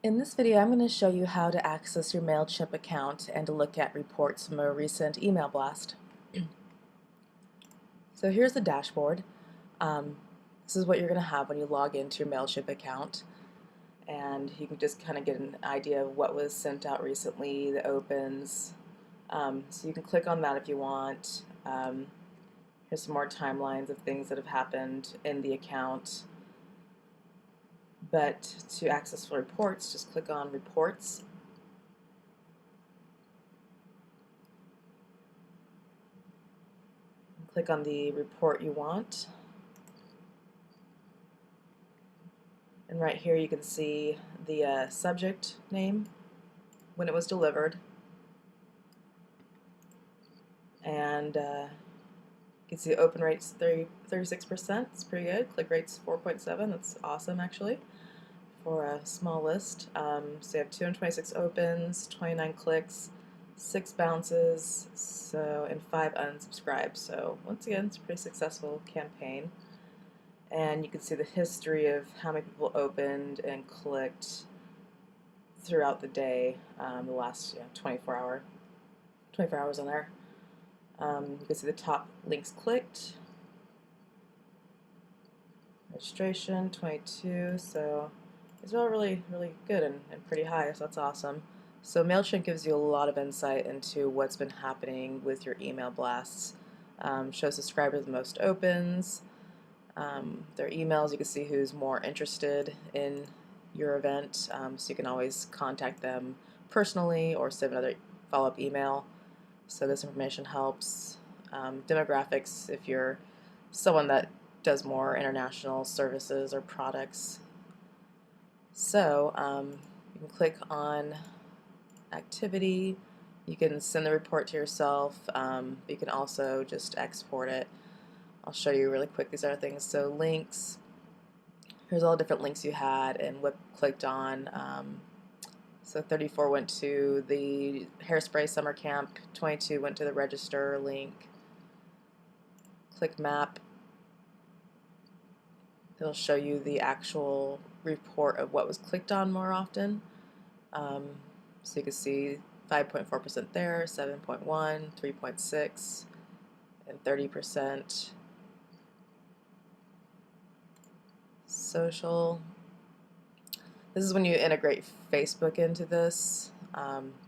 In this video, I'm going to show you how to access your MailChimp account and to look at reports from a recent email blast. So here's the dashboard. This is what you're going to have when you log into your MailChimp account, and you can just kind of get an idea of what was sent out recently, the opens. So you can click on that if you want. Here's some more timelines of things that have happened in the account. But to access the reports, just click on Reports. Click on the report you want. And right here you can see the subject name, when it was delivered, and you can see the open rate's 36%. It's pretty good. Click rate's 4.7. That's awesome actually for a small list. So you have 226 opens, 29 clicks, 6 bounces, and 5 unsubscribes. So once again, it's a pretty successful campaign. And you can see the history of how many people opened and clicked throughout the day, the last 24 hours on there. You can see the top links clicked, registration 22, so it's all really good and pretty high, so that's awesome. So MailChimp gives you a lot of insight into what's been happening with your email blasts. Shows subscribers the most opens, their emails. You can see who's more interested in your event, so you can always contact them personally or send another follow-up email. So this information helps. Demographics, if you're someone that does more international services or products. So you can click on activity. You can send the report to yourself. You can also just export it. I'll show you really quick. These are things. So links. Here's all the different links you had and what clicked on. So 34 went to the Hairspray Summer Camp. 22 went to the register link. Click map. It'll show you the actual report of what was clicked on more often. So you can see 5.4% there, 7.1, 3.6, and 30%. Social. This is when you integrate Facebook into this,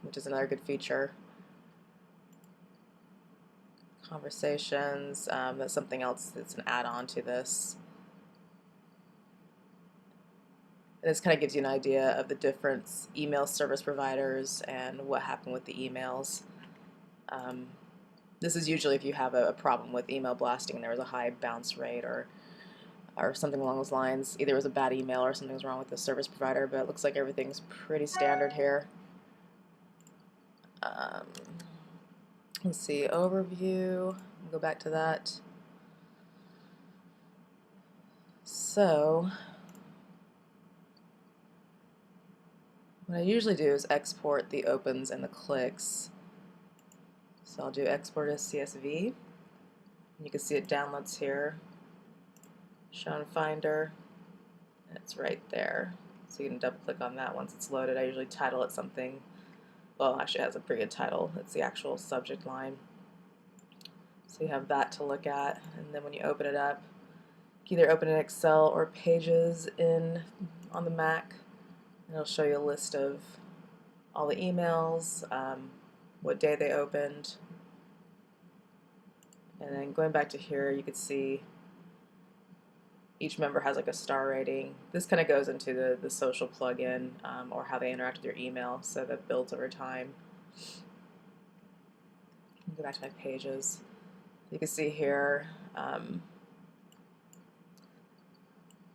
which is another good feature. Conversations, that's something else that's an add-on to this. And this kind of gives you an idea of the different email service providers and what happened with the emails. This is usually if you have a problem with email blasting and there was a high bounce rate or something along those lines. Either it was a bad email or something was wrong with the service provider, but it looks like everything's pretty standard here. Let's see, overview. Go back to that. So what I usually do is export the opens and the clicks. So I'll do export as CSV. You can see it downloads here. Shown Finder. It's right there. So you can double click on that once it's loaded. I usually title it something. Well, actually it has a pretty good title. It's the actual subject line. So you have that to look at, and then when you open it up, you can either open in Excel or Pages on the Mac. And it'll show you a list of all the emails, what day they opened, and then going back to here, you can see each member has like a star rating. This kind of goes into the social plugin or how they interact with your email, so that builds over time. Go back to my pages. You can see here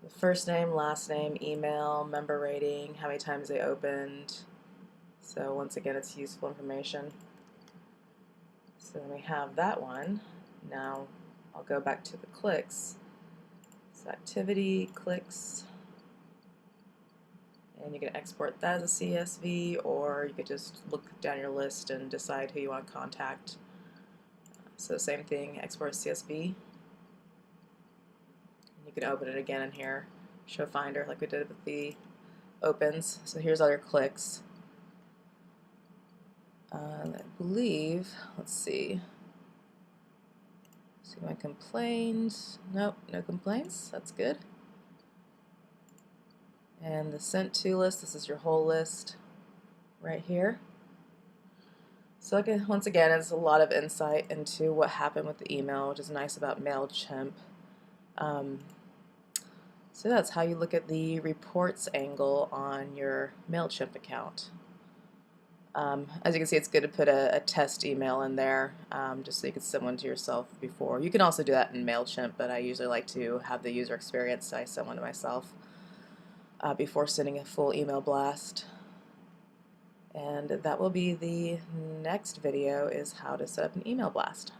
the first name, last name, email, member rating, how many times they opened. So once again, it's useful information. So then we have that one. Now I'll go back to the clicks. So activity, clicks, and you can export that as a CSV, or you could just look down your list and decide who you want to contact. So same thing, export as CSV. You can open it again in here, show Finder like we did with the opens. So here's other clicks. I believe, let's see my complaints. Nope, no complaints. That's good. And the sent to list, this is your whole list right here. So again, once again, it's a lot of insight into what happened with the email, which is nice about MailChimp. So that's how you look at the reports angle on your MailChimp account. As you can see, it's good to put a test email in there, just so you can send one to yourself before. You can also do that in MailChimp, but I usually like to have the user experience, so I send one to myself before sending a full email blast. And that will be the next video, is how to set up an email blast.